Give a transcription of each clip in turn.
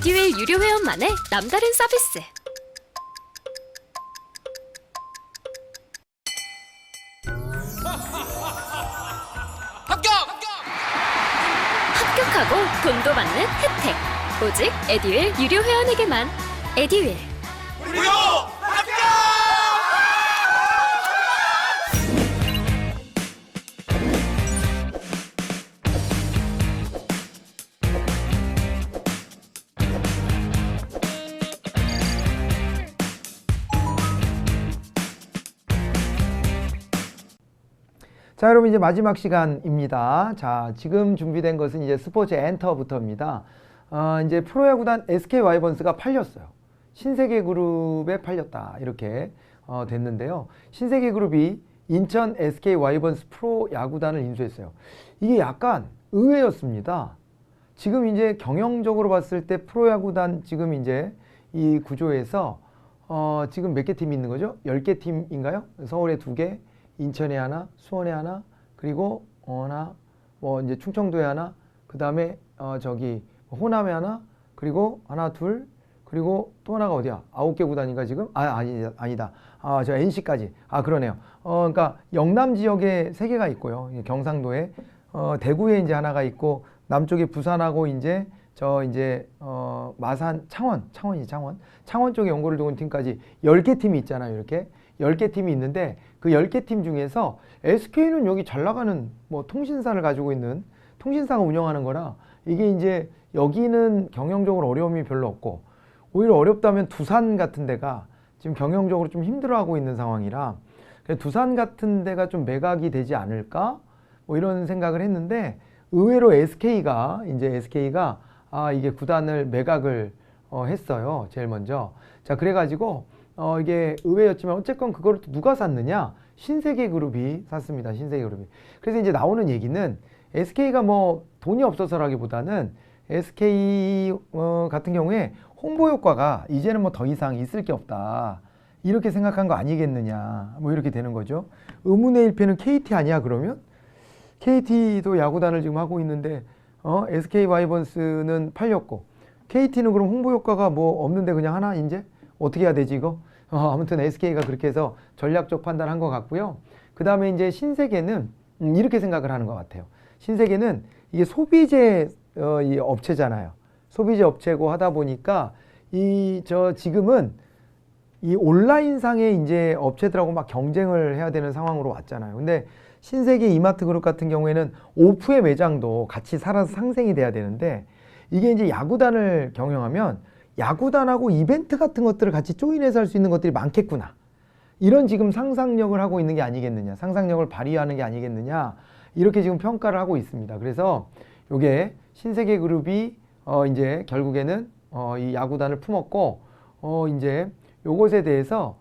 에듀윌 유료 회원만의 남다른 서비스. 합격하고 돈도 받는 혜택. 오직 에듀윌 유료 회원에게만. 에듀윌. 무료 합격! 자, 여러분 이제 마지막 시간입니다. 자, 지금 준비된 것은 이제 스포츠 엔터부터입니다. 이제 프로야구단 SK 와이번스가 팔렸어요. 신세계그룹에 팔렸다 이렇게 됐는데요. 신세계그룹이 인천 SK 와이번스 프로야구단을 인수했어요. 이게 약간 의외였습니다. 지금 이제 경영적으로 봤을 때 프로야구단 지금 이제 이 구조에서 지금 몇 개 팀이 있는 거죠? 10개 팀인가요? 서울에 2개, 인천에 하나, 수원에 하나, 그리고 하나, 뭐 이제 충청도에 하나, 그 다음에 저기 호남에 하나, 그리고 하나, 둘, 그리고 또 하나가 어디야? 9개 구단인가 지금? 아니다. 저 NC까지. 그러네요. 그러니까 영남 지역에 3개가 있고요. 경상도에 대구에 이제 하나가 있고, 남쪽에 부산하고 이제 마산, 창원 쪽에 연고를 두고 있는 팀까지 10개 팀이 있잖아요. 이렇게 10개 팀이 있는데 그 10개 팀 중에서 SK는 여기 잘 나가는 뭐 통신사를 가지고 있는 통신사가 운영하는 거라 이게 이제 여기는 경영적으로 어려움이 별로 없고, 오히려 어렵다면 두산 같은 데가 지금 경영적으로 좀 힘들어하고 있는 상황이라 두산 같은 데가 좀 매각이 되지 않을까 뭐 이런 생각을 했는데, 의외로 SK가 이게 구단을 매각을 했어요. 제일 먼저. 자, 그래가지고 이게 의외였지만 어쨌건 그걸 누가 샀느냐? 신세계그룹이 샀습니다. 신세계그룹이. 그래서 이제 나오는 얘기는 SK가 뭐 돈이 없어서라기보다는 SK 같은 경우에 홍보 효과가 이제는 뭐 더 이상 있을 게 없다. 이렇게 생각한 거 아니겠느냐. 뭐 이렇게 되는 거죠. 의문의 일패는 KT 아니야 그러면? KT도 야구단을 지금 하고 있는데 SK 와이번스는 팔렸고 KT는 그럼 홍보 효과가 뭐 없는데 그냥 하나 이제 어떻게 해야 되지 이거? 아무튼 SK가 그렇게 해서 전략적 판단한 것 같고요. 그 다음에 이제 신세계는 이렇게 생각을 하는 것 같아요. 신세계는 이게 소비재 이 업체잖아요. 소비재 업체고 하다 보니까 지금은 이 온라인상의 이제 업체들하고 막 경쟁을 해야 되는 상황으로 왔잖아요. 근데 신세계 이마트그룹 같은 경우에는 오프의 매장도 같이 살아서 상생이 돼야 되는데, 이게 이제 야구단을 경영하면 야구단하고 이벤트 같은 것들을 같이 조인해서 할 수 있는 것들이 많겠구나. 이런 지금 상상력을 하고 있는 게 아니겠느냐. 상상력을 발휘하는 게 아니겠느냐. 이렇게 지금 평가를 하고 있습니다. 그래서 요게 신세계그룹이 이제 결국에는 이 야구단을 품었고, 이제 요것에 대해서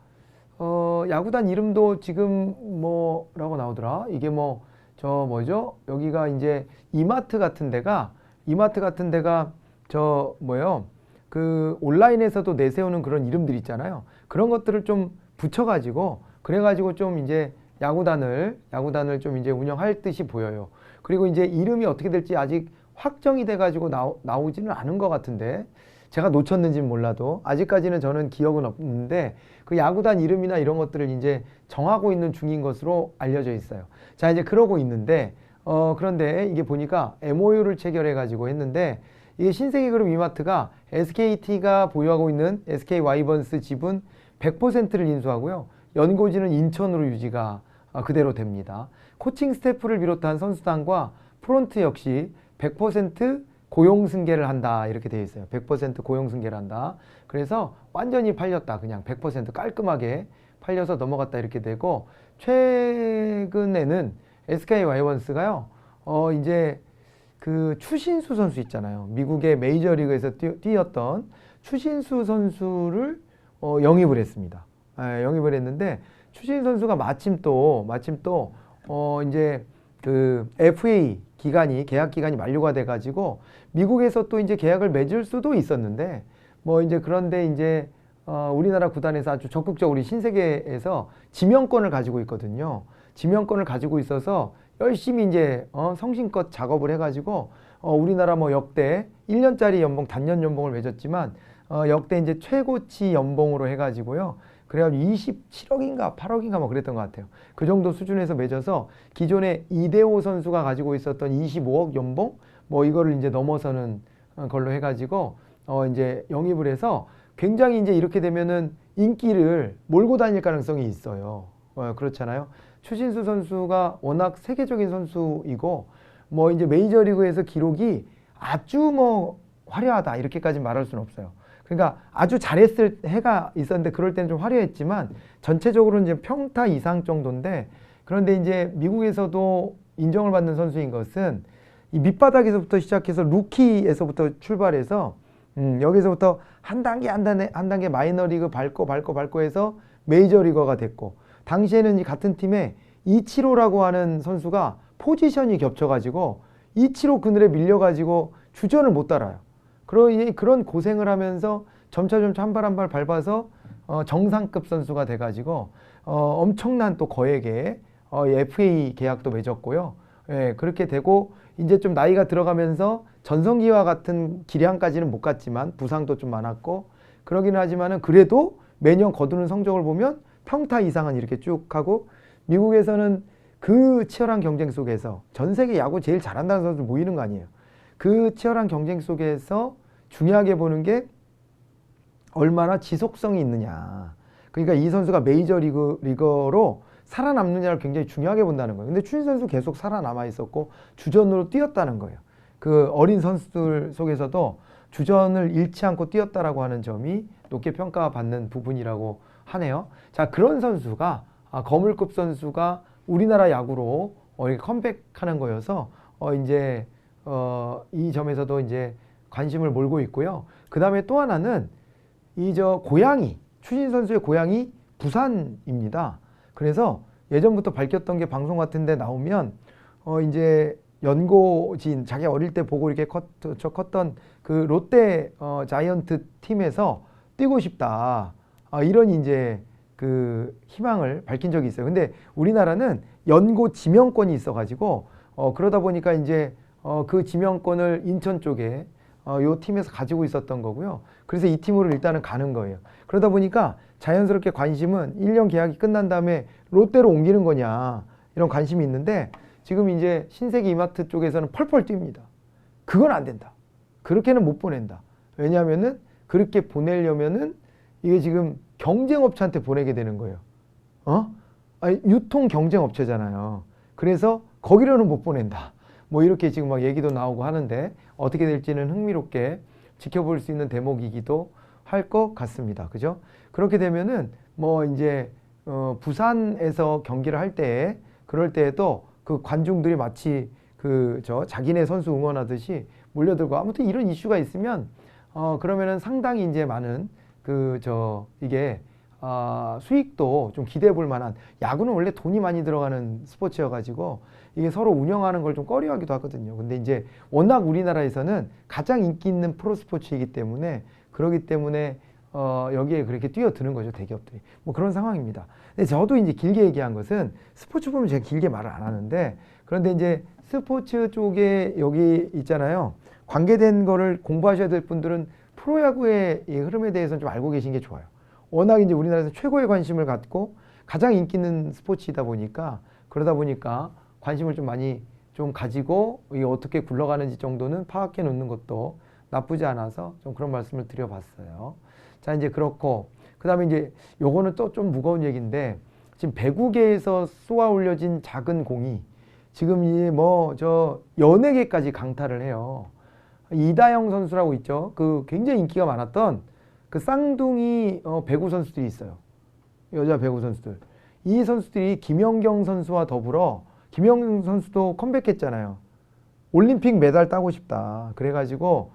야구단 이름도 지금 뭐라고 나오더라? 이게 뭐죠? 여기가 이제 이마트 같은 데가 그 온라인에서도 내세우는 그런 이름들 있잖아요. 그런 것들을 좀 붙여가지고 그래가지고 좀 이제 야구단을 좀 이제 운영할 듯이 보여요. 그리고 이제 이름이 어떻게 될지 아직 확정이 돼가지고 나오지는 않은 것 같은데, 제가 놓쳤는지는 몰라도 아직까지는 저는 기억은 없는데 그 야구단 이름이나 이런 것들을 이제 정하고 있는 중인 것으로 알려져 있어요. 자, 이제 그러고 있는데 그런데 이게 보니까 MOU를 체결해 가지고 했는데, 이게 신세계그룹 이마트가 SKT가 보유하고 있는 SK 와이번스 지분 100%를 인수하고요. 연고지는 인천으로 유지가 그대로 됩니다. 코칭 스태프를 비롯한 선수단과 프론트 역시 100% 고용 승계를 한다 이렇게 되어 있어요. 100% 고용 승계를 한다. 그래서 완전히 팔렸다. 그냥 100% 깔끔하게 팔려서 넘어갔다 이렇게 되고, 최근에는 SK 와이번스가요. 이제 그 추신수 선수 있잖아요. 미국의 메이저리그에서 뛰었던 추신수 선수를 영입을 했습니다. 영입을 했는데 추신수 선수가 마침 또 이제 그 FA 계약 기간이 만료가 돼 가지고 미국에서 또 이제 계약을 맺을 수도 있었는데, 뭐 이제 그런데 이제 우리나라 구단에서 아주 적극적으로 신세계에서 지명권을 가지고 있거든요. 지명권을 가지고 있어서 열심히 이제 성심껏 작업을 해가지고 우리나라 뭐 역대 1년짜리 연봉, 단년 연봉을 맺었지만 역대 이제 최고치 연봉으로 해가지고요. 그래가지고 27억인가 8억인가 뭐 그랬던 것 같아요. 그 정도 수준에서 맺어서 기존에 이대호 선수가 가지고 있었던 25억 연봉 뭐 이거를 이제 넘어서는 걸로 해가지고 이제 영입을 해서 굉장히 이제 이렇게 되면은 인기를 몰고 다닐 가능성이 있어요. 그렇잖아요. 추신수 선수가 워낙 세계적인 선수이고 뭐 이제 메이저리그에서 기록이 아주 뭐 화려하다 이렇게까지 말할 수는 없어요. 그러니까 아주 잘했을 해가 있었는데 그럴 때는 좀 화려했지만 전체적으로는 이제 평타 이상 정도인데 그런데 이제 미국에서도 인정을 받는 선수인 것은 이 밑바닥에서부터 시작해서 루키에서부터 출발해서 여기서부터 한 단계 마이너리그 밟고 해서 메이저리거가 됐고 당시에는 이 같은 팀에 이치로라고 하는 선수가 포지션이 겹쳐가지고 이치로 그늘에 밀려가지고 주전을 못 따라요. 그런 고생을 하면서 점차 한 발 한 발 밟아서 정상급 선수가 돼가지고 엄청난 또 거액의 FA 계약도 맺었고요. 예, 그렇게 되고 이제 좀 나이가 들어가면서 전성기와 같은 기량까지는 못 갔지만 부상도 좀 많았고 그러기는 하지만은 그래도 매년 거두는 성적을 보면 평타 이상은 이렇게 쭉 하고 미국에서는 그 치열한 경쟁 속에서 전 세계 야구 제일 잘한다는 선수 모이는 거 아니에요. 그 치열한 경쟁 속에서 중요하게 보는 게 얼마나 지속성이 있느냐. 그러니까 이 선수가 메이저리거로 살아남느냐를 굉장히 중요하게 본다는 거예요. 근데 추신 선수 계속 살아남아 있었고 주전으로 뛰었다는 거예요. 그 어린 선수들 속에서도 주전을 잃지 않고 뛰었다라고 하는 점이 높게 평가받는 부분이라고 하네요. 자, 그런 선수가 거물급 선수가 우리나라 야구로 이렇게 컴백하는 거여서 이제 이 점에서도 이제 관심을 몰고 있고요. 그 다음에 또 하나는 고향이 추신 선수의 고향이 부산입니다. 그래서 예전부터 밝혔던 게 방송 같은 데 나오면 이제 연고진 자기 어릴 때 보고 이렇게 컸던 그 롯데 자이언트 팀에서 뛰고 싶다. 이런 이제 그 희망을 밝힌 적이 있어요. 근데 우리나라는 연고 지명권이 있어가지고 그러다 보니까 이제 그 지명권을 인천 쪽에 요 팀에서 가지고 있었던 거고요. 그래서 이 팀으로 일단은 가는 거예요. 그러다 보니까 자연스럽게 관심은 1년 계약이 끝난 다음에 롯데로 옮기는 거냐 이런 관심이 있는데 지금 이제 신세계 이마트 쪽에서는 펄펄 뜁니다. 그건 안 된다. 그렇게는 못 보낸다. 왜냐하면은 그렇게 보내려면은 이게 지금 경쟁업체한테 보내게 되는 거예요. 유통 경쟁업체잖아요. 그래서 거기로는 못 보낸다. 뭐 이렇게 지금 막 얘기도 나오고 하는데 어떻게 될지는 흥미롭게 지켜볼 수 있는 대목이기도 할 것 같습니다. 그죠? 그렇게 되면은 뭐 이제 부산에서 경기를 할 때 그럴 때에도 그 관중들이 마치 자기네 선수 응원하듯이 몰려들고 아무튼 이런 이슈가 있으면 그러면은 상당히 이제 많은 이게 수익도 좀 기대해 볼 만한 야구는 원래 돈이 많이 들어가는 스포츠여가지고 이게 서로 운영하는 걸 좀 꺼려하기도 하거든요. 근데 이제 워낙 우리나라에서는 가장 인기 있는 프로 스포츠이기 때문에 그러기 때문에 여기에 그렇게 뛰어드는 거죠, 대기업들이. 뭐 그런 상황입니다. 근데 저도 이제 길게 얘기한 것은 스포츠 보면 제가 길게 말을 안 하는데 그런데 이제 스포츠 쪽에 여기 있잖아요. 관계된 거를 공부하셔야 될 분들은 프로야구의 이 흐름에 대해서는 좀 알고 계신 게 좋아요. 워낙 이제 우리나라에서 최고의 관심을 갖고 가장 인기 있는 스포츠이다 보니까 그러다 보니까 관심을 좀 많이 좀 가지고 이게 어떻게 굴러가는지 정도는 파악해 놓는 것도 나쁘지 않아서 좀 그런 말씀을 드려봤어요. 자, 이제 그렇고 그 다음에 이제 요거는 또 좀 무거운 얘기인데 지금 배구계에서 쏘아 올려진 작은 공이 지금 이 연예계까지 강타를 해요. 이다영 선수라고 있죠. 그 굉장히 인기가 많았던 그 쌍둥이 배구 선수들이 있어요. 여자 배구 선수들. 이 선수들이 김연경 선수와 더불어 김연경 선수도 컴백했잖아요. 올림픽 메달 따고 싶다. 그래가지고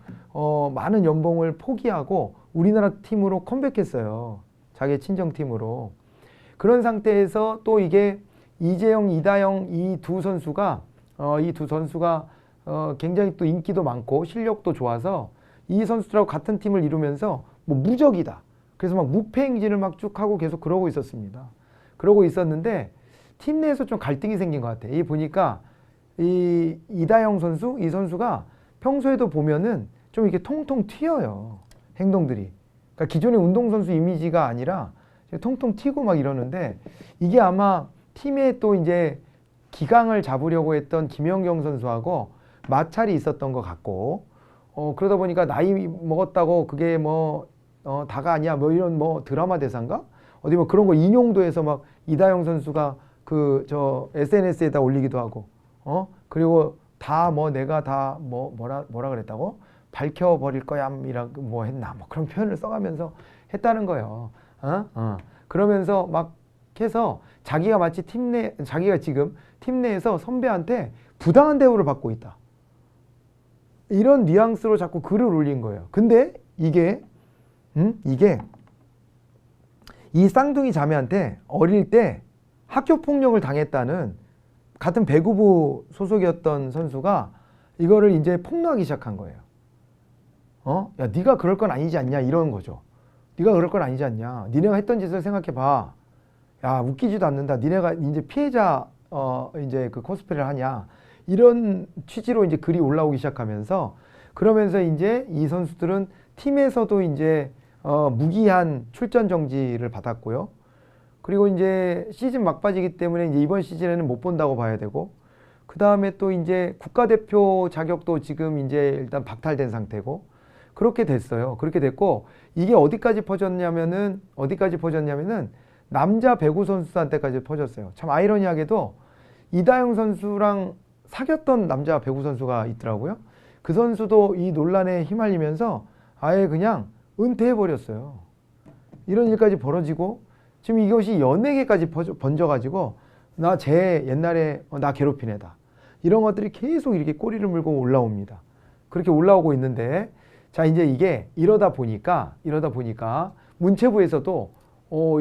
많은 연봉을 포기하고 우리나라 팀으로 컴백했어요. 자기 친정팀으로. 그런 상태에서 또 이게 이재영, 이다영 이 두 선수가 굉장히 또 인기도 많고 실력도 좋아서 이 선수들하고 같은 팀을 이루면서 뭐 무적이다. 그래서 막 무패 행진을 막 쭉 하고 계속 그러고 있었습니다. 그러고 있었는데 팀 내에서 좀 갈등이 생긴 것 같아요. 이 보니까 이 이다영 선수, 이 선수가 평소에도 보면은 좀 이렇게 통통 튀어요. 행동들이. 그러니까 기존의 운동선수 이미지가 아니라 통통 튀고 막 이러는데 이게 아마 팀에 또 이제 기강을 잡으려고 했던 김연경 선수하고 마찰이 있었던 것 같고 그러다 보니까 나이 먹었다고 그게 뭐 다가 아니야 뭐 이런 뭐 드라마 대사인가? 어디 뭐 그런 거 인용도 해서 막 이다영 선수가 그 저 SNS에다 올리기도 하고 그리고 다 뭐 내가 다 뭐 뭐라 그랬다고 밝혀버릴 거야이라고 뭐 했나 뭐 그런 표현을 써가면서 했다는 거예요. 그러면서 막 해서 자기가 마치 자기가 지금 팀 내에서 선배한테 부당한 대우를 받고 있다. 이런 뉘앙스로 자꾸 글을 올린 거예요. 근데 이게 이 쌍둥이 자매한테 어릴 때 학교 폭력을 당했다는 같은 배구부 소속이었던 선수가 이거를 이제 폭로하기 시작한 거예요. 야, 네가 그럴 건 아니지 않냐 이런 거죠. 네가 그럴 건 아니지 않냐. 니네가 했던 짓을 생각해 봐. 야, 웃기지도 않는다. 니네가 이제 피해자 이제 그 코스프레를 하냐. 이런 취지로 이제 글이 올라오기 시작하면서 그러면서 이제 이 선수들은 팀에서도 이제 무기한 출전 정지를 받았고요. 그리고 이제 시즌 막바지기 때문에 이제 이번 시즌에는 못 본다고 봐야 되고 그 다음에 또 이제 국가대표 자격도 지금 이제 일단 박탈된 상태고 그렇게 됐어요. 그렇게 됐고 이게 어디까지 퍼졌냐면은 남자 배구 선수한테까지 퍼졌어요. 참 아이러니하게도 이다영 선수랑 사귀었던 남자 배구 선수가 있더라고요. 그 선수도 이 논란에 휘말리면서 아예 그냥 은퇴해버렸어요. 이런 일까지 벌어지고 지금 이것이 연예계까지 번져가지고 나 쟤 옛날에 나 괴롭힌 애다. 이런 것들이 계속 이렇게 꼬리를 물고 올라옵니다. 그렇게 올라오고 있는데 자 이제 이게 이러다 보니까 문체부에서도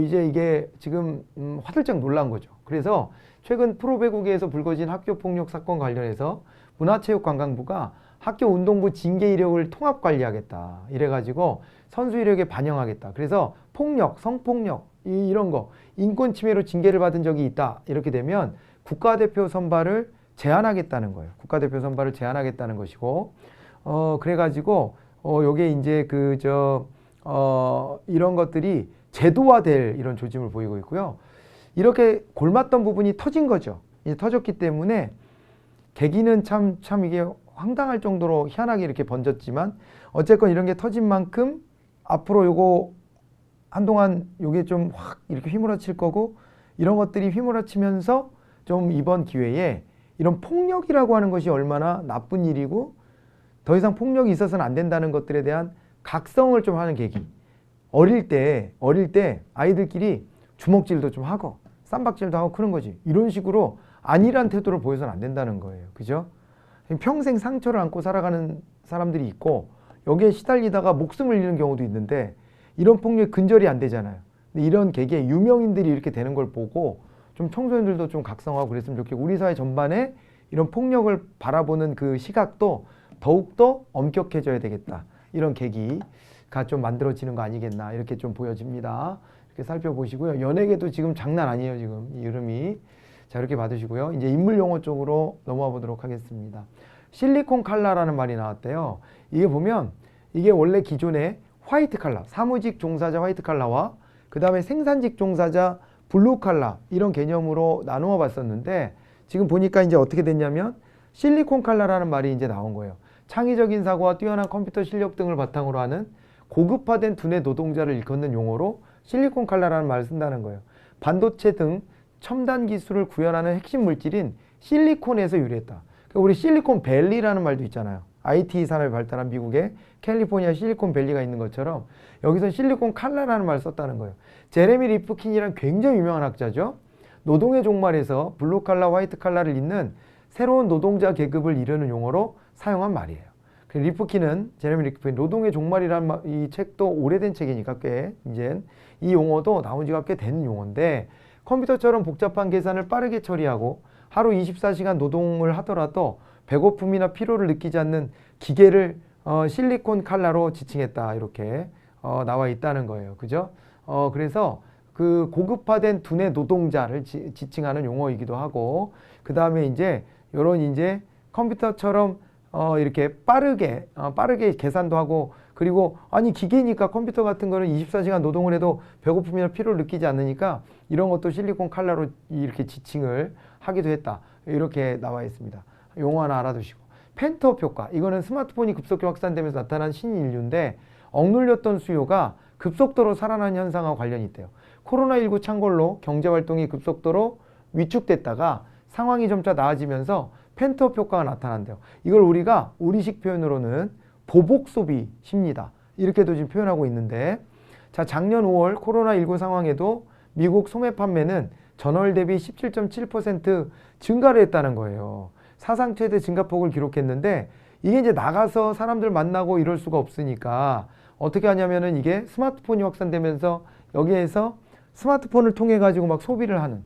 이제 이게 지금 화들짝 놀란 거죠. 그래서 최근 프로배구계에서 불거진 학교폭력 사건 관련해서 문화체육관광부가 학교운동부 징계 이력을 통합 관리하겠다. 이래가지고 선수 이력에 반영하겠다. 그래서 폭력, 성폭력 이런 거 인권 침해로 징계를 받은 적이 있다. 이렇게 되면 국가대표 선발을 제한하겠다는 거예요. 국가대표 선발을 제한하겠다는 것이고 그래가지고 요게 이제 이런 것들이 제도화될 이런 조짐을 보이고 있고요. 이렇게 골맞던 부분이 터진 거죠. 이제 터졌기 때문에 계기는 참 이게 황당할 정도로 희한하게 이렇게 번졌지만 어쨌건 이런 게 터진 만큼 앞으로 요거 한동안 요게 좀 확 이렇게 휘몰아칠 거고 이런 것들이 휘몰아치면서 좀 이번 기회에 이런 폭력이라고 하는 것이 얼마나 나쁜 일이고 더 이상 폭력이 있어서는 안 된다는 것들에 대한 각성을 좀 하는 계기. 어릴 때 아이들끼리 주먹질도 좀 하고 쌈박질도 하고 그런 거지. 이런 식으로 안일한 태도를 보여서는 안 된다는 거예요. 그죠? 평생 상처를 안고 살아가는 사람들이 있고 여기에 시달리다가 목숨을 잃는 경우도 있는데 이런 폭력이 근절이 안 되잖아요. 근데 이런 계기에 유명인들이 이렇게 되는 걸 보고 좀 청소년들도 좀 각성하고 그랬으면 좋겠고 우리 사회 전반에 이런 폭력을 바라보는 그 시각도 더욱더 엄격해져야 되겠다. 이런 계기가 좀 만들어지는 거 아니겠나 이렇게 좀 보여집니다. 이렇게 살펴보시고요. 연예계도 지금 장난 아니에요. 지금 이 흐름이. 자 이렇게 받으시고요. 이제 인물 용어 쪽으로 넘어가 보도록 하겠습니다. 실리콘 칼라라는 말이 나왔대요. 이게 보면 이게 원래 기존의 화이트 칼라, 사무직 종사자 화이트 칼라와 그 다음에 생산직 종사자 블루 칼라 이런 개념으로 나누어 봤었는데 지금 보니까 이제 어떻게 됐냐면 실리콘 칼라라는 말이 이제 나온 거예요. 창의적인 사고와 뛰어난 컴퓨터 실력 등을 바탕으로 하는 고급화된 두뇌 노동자를 일컫는 용어로 실리콘 칼라라는 말을 쓴다는 거예요. 반도체 등 첨단 기술을 구현하는 핵심 물질인 실리콘에서 유래했다. 우리 실리콘 밸리라는 말도 있잖아요. IT 산업이 발달한 미국의 캘리포니아 실리콘 밸리가 있는 것처럼 여기서 실리콘 칼라라는 말을 썼다는 거예요. 제레미 리프킨이란 굉장히 유명한 학자죠. 노동의 종말에서 블루 칼라, 화이트 칼라를 잇는 새로운 노동자 계급을 이르는 용어로 사용한 말이에요. 제레미 리프킨 노동의 종말이라는 이 책도 오래된 책이니까 꽤 이제 이 용어도 나온 지가 꽤 된 용어인데 컴퓨터처럼 복잡한 계산을 빠르게 처리하고 하루 24시간 노동을 하더라도 배고픔이나 피로를 느끼지 않는 기계를 실리콘 칼라로 지칭했다. 이렇게 나와 있다는 거예요. 그죠? 그래서 그 고급화된 두뇌 노동자를 지칭하는 용어이기도 하고 그 다음에 이제 요런 이제 컴퓨터처럼 이렇게 빠르게 계산도 하고 그리고 아니 기계니까 컴퓨터 같은 거는 24시간 노동을 해도 배고픔이나 피로를 느끼지 않으니까 이런 것도 실리콘 칼라로 이렇게 지칭을 하기도 했다. 이렇게 나와 있습니다. 용어 하나 알아두시고. 펜트업 효과. 이거는 스마트폰이 급속히 확산되면서 나타난 신인류인데 억눌렸던 수요가 급속도로 살아난 현상과 관련이 있대요. 코로나19 창궐로 경제활동이 급속도로 위축됐다가 상황이 점차 나아지면서 펜트업 효과가 나타난대요. 이걸 우리가 우리식 표현으로는 보복 소비 심리다. 이렇게도 지금 표현하고 있는데 자, 작년 5월 코로나19 상황에도 미국 소매 판매는 전월 대비 17.7% 증가를 했다는 거예요. 사상 최대 증가폭을 기록했는데 이게 이제 나가서 사람들 만나고 이럴 수가 없으니까 어떻게 하냐면은 이게 스마트폰이 확산되면서 여기에서 스마트폰을 통해 가지고 막 소비를 하는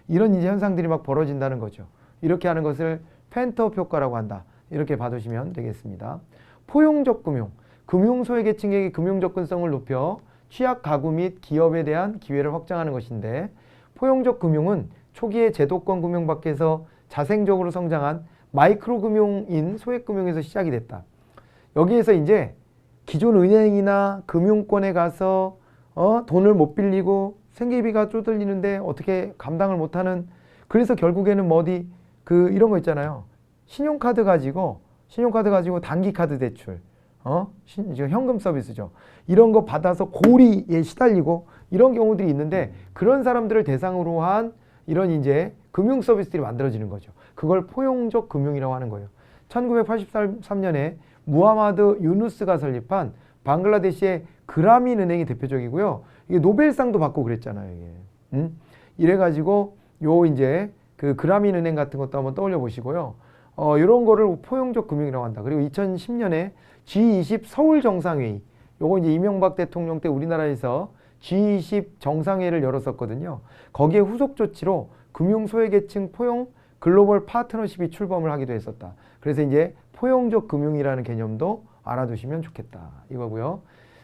이런 이제 현상들이 막 벌어진다는 거죠. 이렇게 하는 것을 펜트업 효과라고 한다. 이렇게 봐두시면 되겠습니다. 포용적 금융. 금융 소외계층에게 금융 접근성을 높여 취약 가구 및 기업에 대한 기회를 확장하는 것인데 포용적 금융은 초기에 제도권 금융 밖에서 자생적으로 성장한 마이크로 금융인 소액 금융에서 시작이 됐다. 여기에서 이제 기존 은행이나 금융권에 가서 돈을 못 빌리고 생계비가 쪼들리는데 어떻게 감당을 못하는 그래서 결국에는 이런 거 있잖아요. 신용카드 가지고 단기 카드 대출, 지금 현금 서비스죠. 이런 거 받아서 고리에 시달리고 이런 경우들이 있는데 그런 사람들을 대상으로 한 이런 이제 금융 서비스들이 만들어지는 거죠. 그걸 포용적 금융이라고 하는 거예요. 1983년에 무하마드 유누스가 설립한 방글라데시의 그라민 은행이 대표적이고요. 이게 노벨상도 받고 그랬잖아요. 이게. 이래가지고 이제 그 그라민 은행 같은 것도 한번 떠올려 보시고요. 이런 거를 포용적 금융이라고 한다. 그리고 2010년에 G20 서울 정상회의, 요거 이제 이명박 대통령 때 우리나라에서 G20 정상회의를 열었었거든요. 거기에 후속 조치로 금융 소외계층 포용 글로벌 파트너십이 출범을 하기도 했었다. 그래서 이제 포용적 금융이라는 개념도 알아두시면 좋겠다. 이거고요.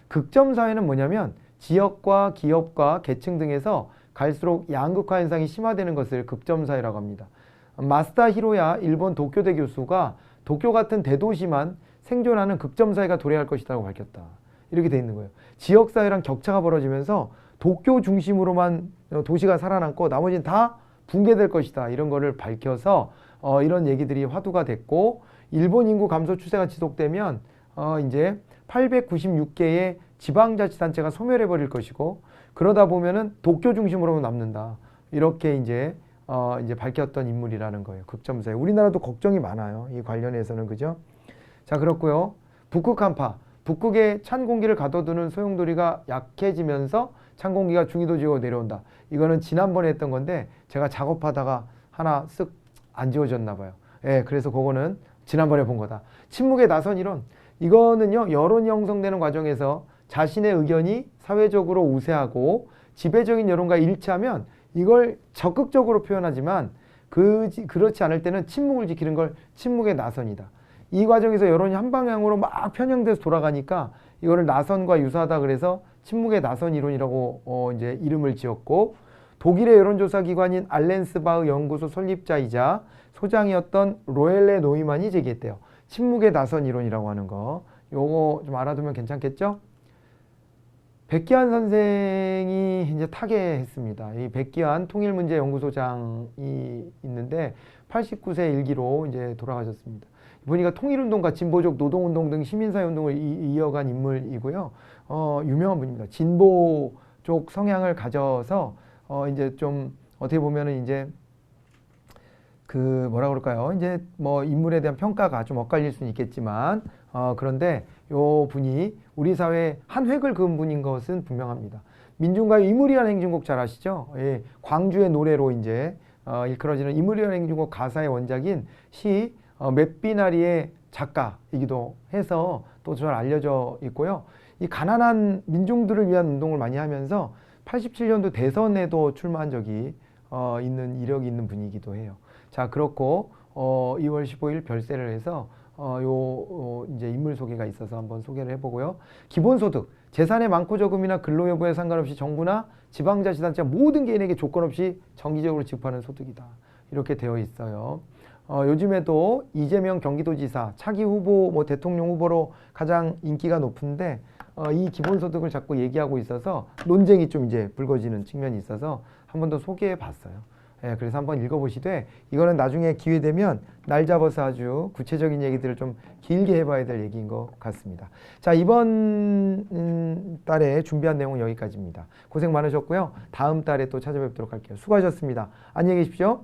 극점 사회는 뭐냐면 지역과 기업과 계층 등에서 갈수록 양극화 현상이 심화되는 것을 극점 사회라고 합니다. 마스다 히로야 일본 도쿄대 교수가 도쿄 같은 대도시만 생존하는 극점 사회가 도래할 것이라고 밝혔다. 이렇게 돼 있는 거예요. 지역 사회랑 격차가 벌어지면서 도쿄 중심으로만 도시가 살아남고 나머지는 다 붕괴될 것이다. 이런 거를 밝혀서 이런 얘기들이 화두가 됐고 일본 인구 감소 추세가 지속되면 이제 896개의 지방자치단체가 소멸해 버릴 것이고 그러다 보면은 도쿄 중심으로만 남는다. 이렇게 이제 밝혔던 인물이라는 거예요. 극점사회. 우리나라도 걱정이 많아요. 이 관련해서는 그죠? 자, 그렇고요. 북극 한파. 북극에 찬 공기를 가둬두는 소용돌이가 약해지면서 찬 공기가 중위도 지역으로 내려온다. 이거는 지난번에 했던 건데 제가 작업하다가 하나 쓱 안 지워졌나 봐요. 예, 그래서 그거는 지난번에 본 거다. 침묵의 나선 이론. 이거는요, 여론이 형성되는 과정에서 자신의 의견이 사회적으로 우세하고 지배적인 여론과 일치하면 이걸 적극적으로 표현하지만 그렇지 않을 때는 침묵을 지키는 걸 침묵의 나선이다. 이 과정에서 여론이 한 방향으로 막 편향돼서 돌아가니까 이거를 나선과 유사하다 그래서 침묵의 나선 이론이라고 이제 이름을 지었고 독일의 여론조사 기관인 알렌스바흐 연구소 설립자이자 소장이었던 로엘레 노이만이 제기했대요. 침묵의 나선 이론이라고 하는 거. 요거 좀 알아두면 괜찮겠죠? 백기환 선생이 이제 타계했습니다. 이 백기환 통일문제연구소장이 있는데 89세 일기로 이제 돌아가셨습니다. 보니까 통일운동가 진보적 노동운동 등 시민사회운동을 이어간 인물이고요. 유명한 분입니다. 진보 쪽 성향을 가져서 이제 좀 어떻게 보면은 이제 뭐라 그럴까요? 이제 뭐 인물에 대한 평가가 좀 엇갈릴 수는 있겠지만 그런데 요 분이 우리 사회에 한 획을 그은 분인 것은 분명합니다. 민중가요 이무리한 행진곡 잘 아시죠? 예, 광주의 노래로 이제 일컬어지는 이무리한 행진곡 가사의 원작인 시 맷비나리의 작가이기도 해서 또 잘 알려져 있고요. 이 가난한 민중들을 위한 운동을 많이 하면서 87년도 대선에도 출마한 적이 있는 이력이 있는 분이기도 해요. 자, 그렇고 2월 15일 별세를 해서 이제 인물 소개가 있어서 한번 소개를 해보고요. 기본소득, 재산의 많고 적음이나 근로 여부에 상관없이 정부나 지방자치단체가 모든 개인에게 조건 없이 정기적으로 지급하는 소득이다. 이렇게 되어 있어요. 요즘에도 이재명 경기도지사 차기 후보, 뭐 대통령 후보로 가장 인기가 높은데 이 기본소득을 자꾸 얘기하고 있어서 논쟁이 좀 이제 불거지는 측면이 있어서 한 번 더 소개해 봤어요. 예, 그래서 한번 읽어보시되 이거는 나중에 기회 되면 날 잡아서 아주 구체적인 얘기들을 좀 길게 해봐야 될 얘기인 것 같습니다. 자, 이번 달에 준비한 내용은 여기까지입니다. 고생 많으셨고요. 다음 달에 또 찾아뵙도록 할게요. 수고하셨습니다. 안녕히 계십시오.